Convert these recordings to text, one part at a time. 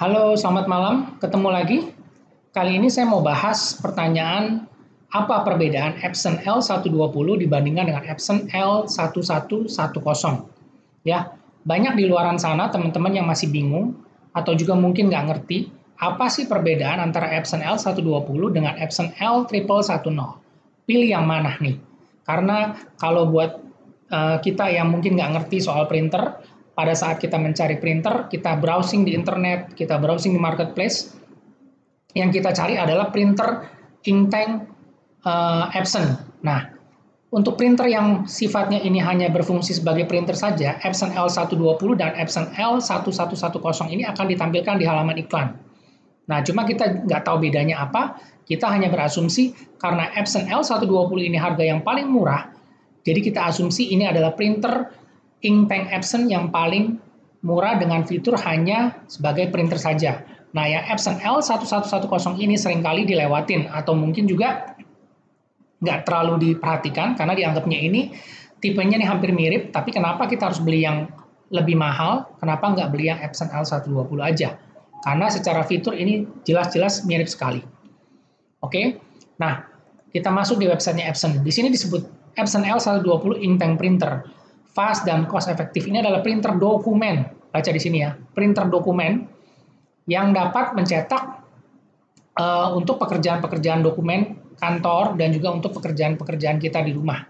Halo, selamat malam. Ketemu lagi. Kali ini saya mau bahas pertanyaan apa perbedaan Epson L120 dibandingkan dengan Epson L1110. Ya, banyak di luaran sana teman-teman yang masih bingung atau juga mungkin nggak ngerti apa sih perbedaan antara Epson L120 dengan Epson L1110. Pilih yang mana nih? Karena kalau buat kita yang mungkin nggak ngerti soal printer, pada saat kita mencari printer, kita browsing di internet, kita browsing di marketplace, yang kita cari adalah printer inktank Epson. Nah, untuk printer yang sifatnya ini hanya berfungsi sebagai printer saja, Epson L120 dan Epson L1110 ini akan ditampilkan di halaman iklan. Nah, cuma kita nggak tahu bedanya apa, kita hanya berasumsi karena Epson L120 ini harga yang paling murah, jadi kita asumsi ini adalah printer inktank Epson yang paling murah dengan fitur hanya sebagai printer saja. Nah, yang Epson L1110 ini seringkali dilewatin atau mungkin juga nggak terlalu diperhatikan karena dianggapnya ini tipenya nih hampir mirip, tapi kenapa kita harus beli yang lebih mahal? Kenapa nggak beli yang Epson L120 aja? Karena secara fitur ini jelas-jelas mirip sekali. Oke, nah kita masuk di websitenya Epson. Di sini disebut Epson L120 inktank printer. Fast dan cost efektif. Ini adalah printer dokumen. Baca di sini ya, printer dokumen yang dapat mencetak untuk pekerjaan-pekerjaan dokumen kantor dan juga untuk pekerjaan-pekerjaan kita di rumah.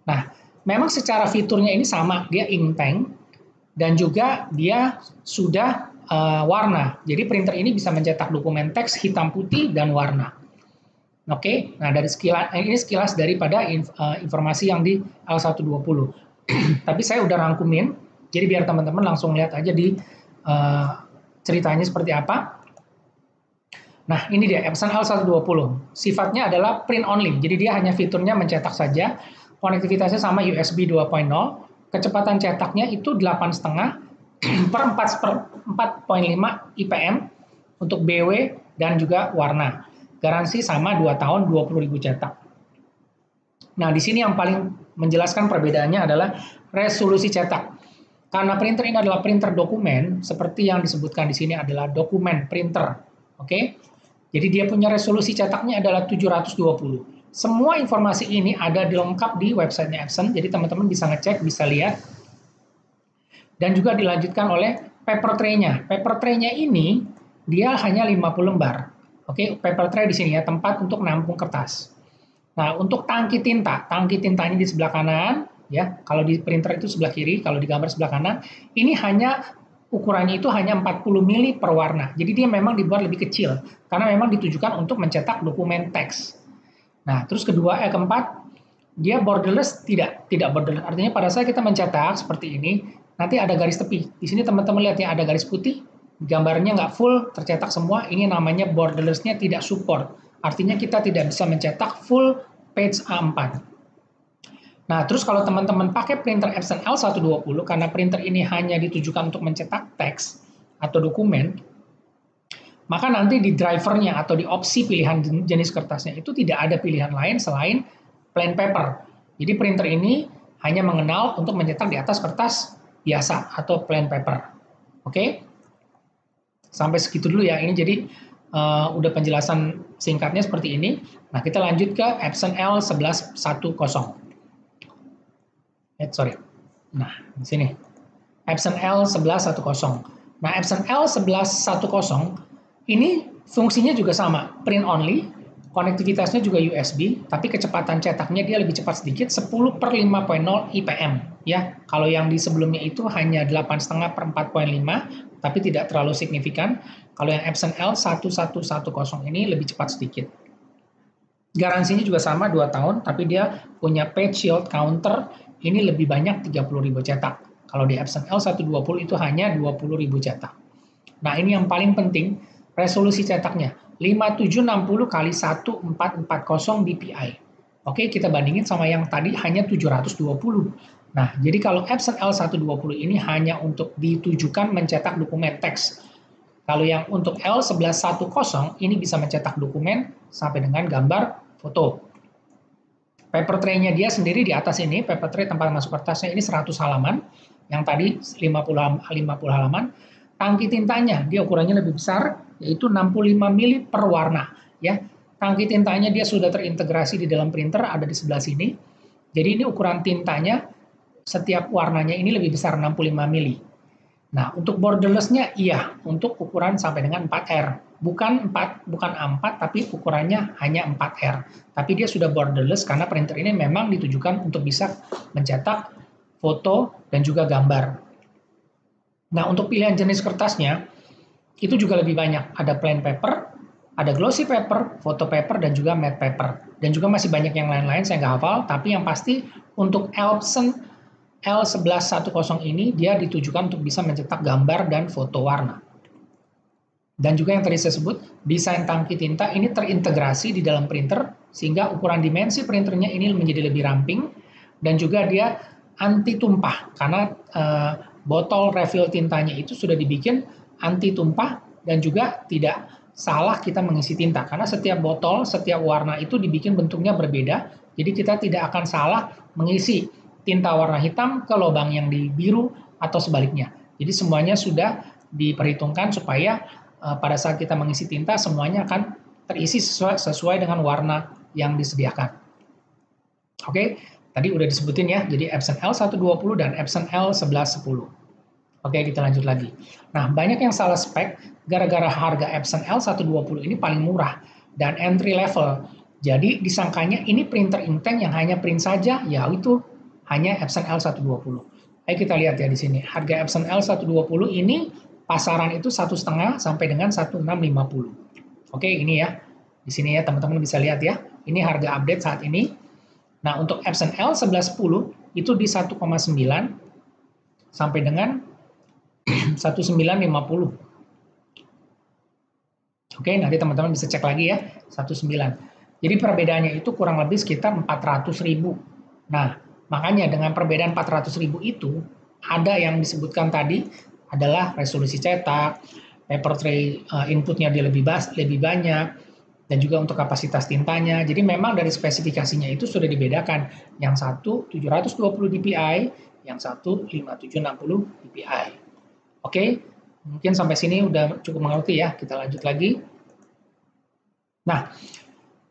Nah, memang secara fiturnya ini sama, dia inktank dan juga dia sudah warna. Jadi printer ini bisa mencetak dokumen teks hitam putih dan warna. Oke, nah dari sekilas ini sekilas daripada informasi yang di L120. Tapi saya udah rangkumin, jadi biar teman-teman langsung lihat aja di ceritanya seperti apa. Nah, ini dia Epson L120. Sifatnya adalah print only, jadi dia hanya fiturnya mencetak saja. Konektivitasnya sama USB 2.0. Kecepatan cetaknya itu 8,5 per 4,5 IPM untuk BW dan juga warna. Garansi sama 2 tahun 20.000 cetak. Nah, di sini yang paling menjelaskan perbedaannya adalah resolusi cetak. Karena printer ini adalah printer dokumen, seperti yang disebutkan di sini adalah dokumen printer. Oke? Jadi dia punya resolusi cetaknya adalah 720. Semua informasi ini ada dilengkap di websitenya Epson, jadi teman-teman bisa ngecek, bisa lihat. Dan juga dilanjutkan oleh paper tray-nya. Paper tray-nya ini dia hanya 50 lembar. Oke, paper tray di sini ya, tempat untuk nampung kertas. Nah, untuk tangki tintanya di sebelah kanan, ya. Kalau di printer itu sebelah kiri, kalau di gambar sebelah kanan, ini hanya ukurannya itu hanya 40 mili per warna. Jadi dia memang dibuat lebih kecil karena memang ditujukan untuk mencetak dokumen teks. Nah, terus keempat, dia borderless tidak borderless. Artinya pada saat kita mencetak seperti ini, nanti ada garis tepi. Di sini teman-teman lihat ya ada garis putih, gambarnya nggak full tercetak semua. Ini namanya borderless-nya tidak support. Artinya kita tidak bisa mencetak full page A4. Nah, terus kalau teman-teman pakai printer Epson L120, karena printer ini hanya ditujukan untuk mencetak teks atau dokumen, maka nanti di drivernya atau di opsi pilihan jenis kertasnya itu tidak ada pilihan lain selain plain paper. Jadi printer ini hanya mengenal untuk mencetak di atas kertas biasa atau plain paper. Oke? Sampai segitu dulu ya. Ini jadi udah penjelasan singkatnya seperti ini. Nah, kita lanjut ke Epson L1110. Sorry. Nah, di sini. Epson L1110. Nah, Epson L1110 ini fungsinya juga sama, print only, konektivitasnya juga USB, tapi kecepatan cetaknya dia lebih cepat sedikit, 10 per 5.0 IPM. Ya, kalau yang di sebelumnya itu hanya 8,5 per 4.5, tapi tidak terlalu signifikan. Kalau yang Epson L1110 ini lebih cepat sedikit. Garansinya juga sama 2 tahun, tapi dia punya page yield counter ini lebih banyak 30.000 cetak. Kalau di Epson L120 itu hanya 20.000 cetak. Nah, ini yang paling penting, resolusi cetaknya 5760 kali 1440 dpi. Oke, kita bandingin sama yang tadi hanya 720. Nah, jadi kalau Epson L120 ini hanya untuk ditujukan mencetak dokumen teks. Kalau yang untuk L1110 ini bisa mencetak dokumen sampai dengan gambar foto. Paper tray-nya dia sendiri di atas ini, paper tray tempat masuk kertasnya ini 100 halaman, yang tadi 50 halaman. Tangki tintanya dia ukurannya lebih besar, yaitu 65 mili per warna. Ya, tangki tintanya dia sudah terintegrasi di dalam printer, ada di sebelah sini. Jadi ini ukuran tintanya, setiap warnanya ini lebih besar 65 mili. Nah, untuk borderless-nya iya, untuk ukuran sampai dengan 4R. Bukan A4, tapi ukurannya hanya 4R. Tapi dia sudah borderless karena printer ini memang ditujukan untuk bisa mencetak foto dan juga gambar. Nah, untuk pilihan jenis kertasnya, itu juga lebih banyak. Ada plain paper, ada glossy paper, photo paper, dan juga matte paper. Dan juga masih banyak yang lain-lain, saya nggak hafal, tapi yang pasti untuk Epson L1110 ini, dia ditujukan untuk bisa mencetak gambar dan foto warna. Dan juga yang tadi saya sebut, desain tangki tinta ini terintegrasi di dalam printer, sehingga ukuran dimensi printernya ini menjadi lebih ramping, dan juga dia anti tumpah, karena botol refill tintanya itu sudah dibikin anti tumpah dan juga tidak salah kita mengisi tinta karena setiap botol, setiap warna itu dibikin bentuknya berbeda, jadi kita tidak akan salah mengisi tinta warna hitam ke lubang yang di biru atau sebaliknya. Jadi semuanya sudah diperhitungkan supaya pada saat kita mengisi tinta semuanya akan terisi sesuai dengan warna yang disediakan. Oke. Tadi udah disebutin ya, jadi Epson L120 dan Epson L1110. Oke, kita lanjut lagi. Nah, banyak yang salah spek gara-gara harga Epson L120 ini paling murah dan entry level. Jadi disangkanya ini printer inktank yang hanya print saja, ya itu hanya Epson L120. Ayo kita lihat ya di sini. Harga Epson L120 ini pasaran itu 1,5 sampai dengan 1,650. Oke, ini ya. Di sini ya teman-teman bisa lihat ya. Ini harga update saat ini. Nah, untuk Epson L1110 itu di 1,9 sampai dengan 1,950. Oke, nanti teman-teman bisa cek lagi ya, 1,9. Jadi perbedaannya itu kurang lebih sekitar 400.000. Nah, makanya dengan perbedaan 400.000 itu, ada yang disebutkan tadi adalah resolusi cetak, paper tray inputnya dia lebih banyak, dan juga untuk kapasitas tintanya. Jadi memang dari spesifikasinya itu sudah dibedakan. Yang satu 720 dpi, yang satu 5760 dpi. Oke, mungkin sampai sini udah cukup mengerti ya. Kita lanjut lagi. Nah,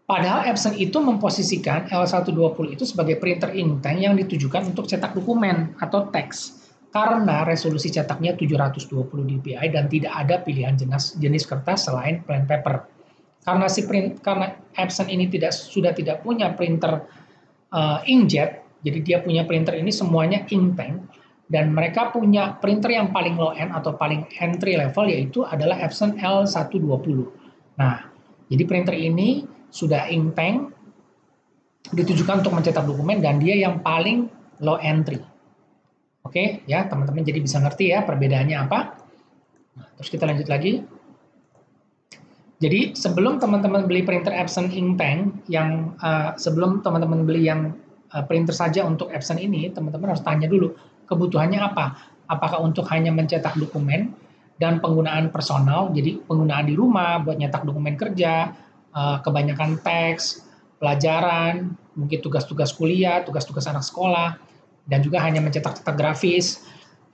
padahal Epson itu memposisikan L120 itu sebagai printer inktank yang ditujukan untuk cetak dokumen atau teks. Karena resolusi cetaknya 720 dpi dan tidak ada pilihan jenis kertas selain plain paper. Karena Epson ini sudah tidak punya printer inkjet, jadi dia punya printer ini semuanya inktank, dan mereka punya printer yang paling low end atau paling entry level yaitu adalah Epson L120. Nah, jadi printer ini sudah inktank, ditujukan untuk mencetak dokumen dan dia yang paling low entry. Oke, ya teman-teman jadi bisa ngerti ya perbedaannya apa. Nah, terus kita lanjut lagi. Jadi sebelum teman-teman beli printer Epson inktank, sebelum teman-teman beli yang printer saja untuk Epson ini, teman-teman harus tanya dulu kebutuhannya apa. Apakah untuk hanya mencetak dokumen dan penggunaan personal, jadi penggunaan di rumah buat nyetak dokumen kerja, kebanyakan teks, pelajaran, mungkin tugas-tugas kuliah, tugas-tugas anak sekolah, dan juga hanya mencetak-cetak grafis.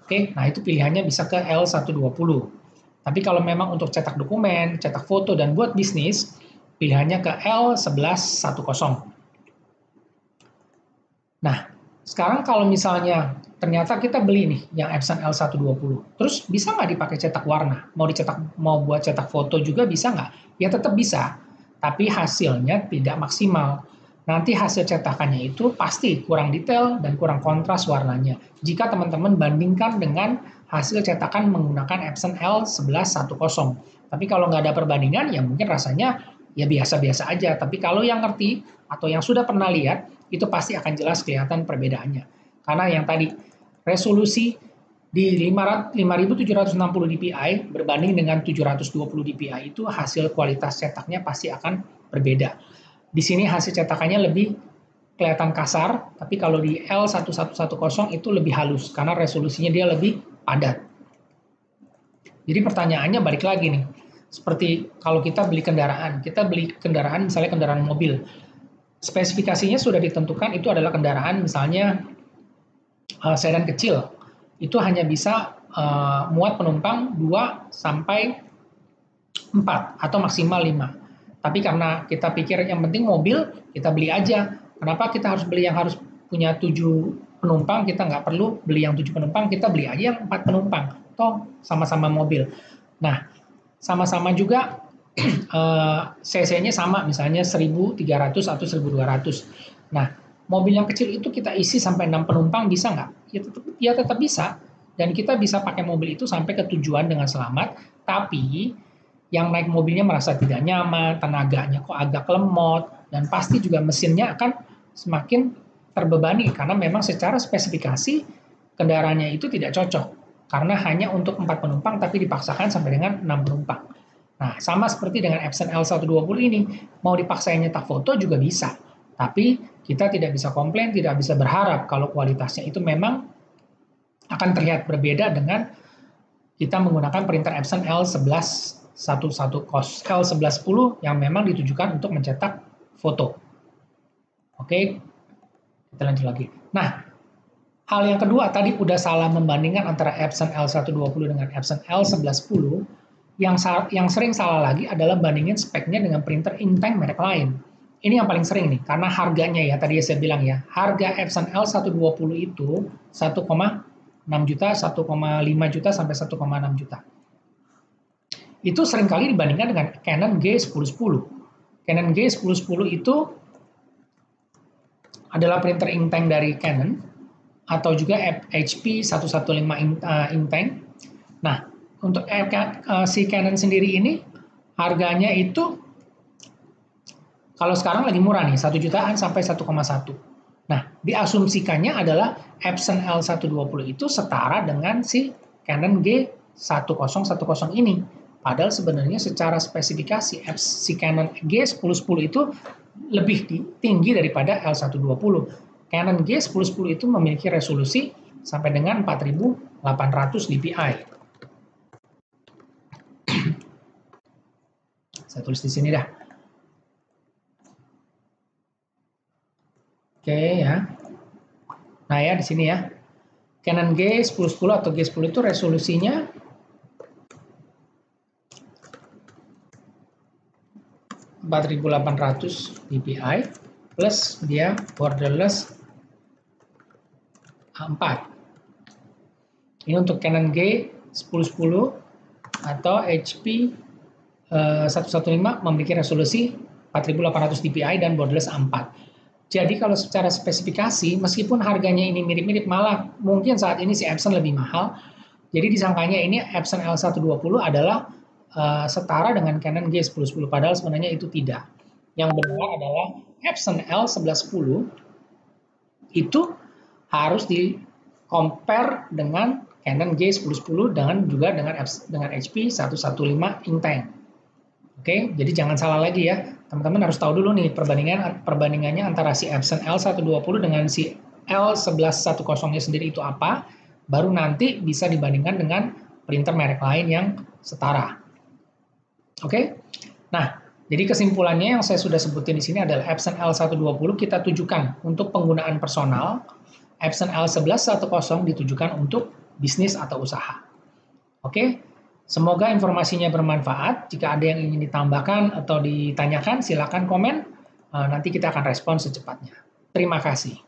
Oke, nah itu pilihannya bisa ke L120. Tapi kalau memang untuk cetak dokumen, cetak foto, dan buat bisnis, pilihannya ke L1110. Nah, sekarang kalau misalnya ternyata kita beli nih yang Epson L120, terus bisa nggak dipakai cetak warna? Mau buat cetak foto juga bisa nggak? Ya tetap bisa, tapi hasilnya tidak maksimal. Nanti hasil cetakannya itu pasti kurang detail dan kurang kontras warnanya. Jika teman-teman bandingkan dengan hasil cetakan menggunakan Epson L1110. Tapi kalau nggak ada perbandingan, ya mungkin rasanya ya biasa-biasa aja. Tapi kalau yang ngerti atau yang sudah pernah lihat, itu pasti akan jelas kelihatan perbedaannya. Karena yang tadi, resolusi di 5760 dpi berbanding dengan 720 dpi itu hasil kualitas cetaknya pasti akan berbeda. Di sini hasil cetakannya lebih kelihatan kasar, tapi kalau di L1110 itu lebih halus karena resolusinya dia lebih padat. Jadi pertanyaannya balik lagi nih, seperti kalau kita beli kendaraan misalnya kendaraan mobil, spesifikasinya sudah ditentukan itu adalah kendaraan misalnya sedan kecil, itu hanya bisa muat penumpang 2 sampai 4 atau maksimal 5. Tapi karena kita pikir yang penting mobil, kita beli aja. Kenapa kita harus beli yang harus punya 7 penumpang, kita nggak perlu beli yang 7 penumpang, kita beli aja yang 4 penumpang. Toh sama-sama mobil. Nah, sama-sama juga cc-nya sama, misalnya 1.300 atau 1.200. Nah, mobil yang kecil itu kita isi sampai 6 penumpang bisa nggak? Ya tetap bisa. Dan kita bisa pakai mobil itu sampai ke tujuan dengan selamat, tapi yang naik mobilnya merasa tidak nyaman, tenaganya kok agak lemot, dan pasti juga mesinnya akan semakin terbebani, karena memang secara spesifikasi kendaraannya itu tidak cocok, karena hanya untuk 4 penumpang, tapi dipaksakan sampai dengan 6 penumpang. Nah, sama seperti dengan Epson L120 ini, mau dipaksain nyetak foto juga bisa, tapi kita tidak bisa komplain, tidak bisa berharap kalau kualitasnya itu memang akan terlihat berbeda dengan kita menggunakan printer Epson L1110 yang memang ditujukan untuk mencetak foto. Oke, kita lanjut lagi. Nah, hal yang kedua tadi udah salah membandingkan antara Epson L120 dengan Epson L1110. Yang sering salah lagi adalah bandingin speknya dengan printer inktank merek lain. Ini yang paling sering nih, karena harganya ya, tadi saya bilang ya, harga Epson L120 itu 1,6 juta, 1,5 juta, sampai 1,6 juta. Itu seringkali dibandingkan dengan Canon G1010. Canon G1010 itu adalah printer inktank dari Canon, atau juga HP 115 inktank. Nah, untuk si Canon sendiri ini, harganya itu, kalau sekarang lagi murah nih, 1 jutaan sampai 1,1. Nah, diasumsikannya adalah Epson L120 itu setara dengan si Canon G1010 ini. Padahal sebenarnya secara spesifikasi si Canon G1010 itu lebih tinggi daripada L120. Canon G1010 itu memiliki resolusi sampai dengan 4800 dpi. Saya tulis di sini dah. Oke ya. Nah ya di sini ya. Canon G1010 atau G10 itu resolusinya 4800 dpi plus dia borderless 4. Ini untuk Canon G1010 atau HP 115 memiliki resolusi 4800 dpi dan borderless 4. Jadi kalau secara spesifikasi, meskipun harganya ini mirip-mirip, malah mungkin saat ini si Epson lebih mahal. Jadi disangkanya ini Epson L120 adalah setara dengan Canon G1010, padahal sebenarnya itu tidak. Yang benar adalah Epson L1110 itu harus di-compare dengan Canon G1010 dan juga dengan HP 115 inktank. Oke, jadi jangan salah lagi ya. Teman-teman harus tahu dulu nih perbandingannya antara si Epson L120 dengan si L1110-nya sendiri itu apa, baru nanti bisa dibandingkan dengan printer merek lain yang setara. Oke, nah jadi kesimpulannya yang saya sudah sebutin di sini adalah Epson L120 kita tujukan untuk penggunaan personal, Epson L1110 ditujukan untuk bisnis atau usaha. Oke, semoga informasinya bermanfaat. Jika ada yang ingin ditambahkan atau ditanyakan, silakan komen. Nanti kita akan respon secepatnya. Terima kasih.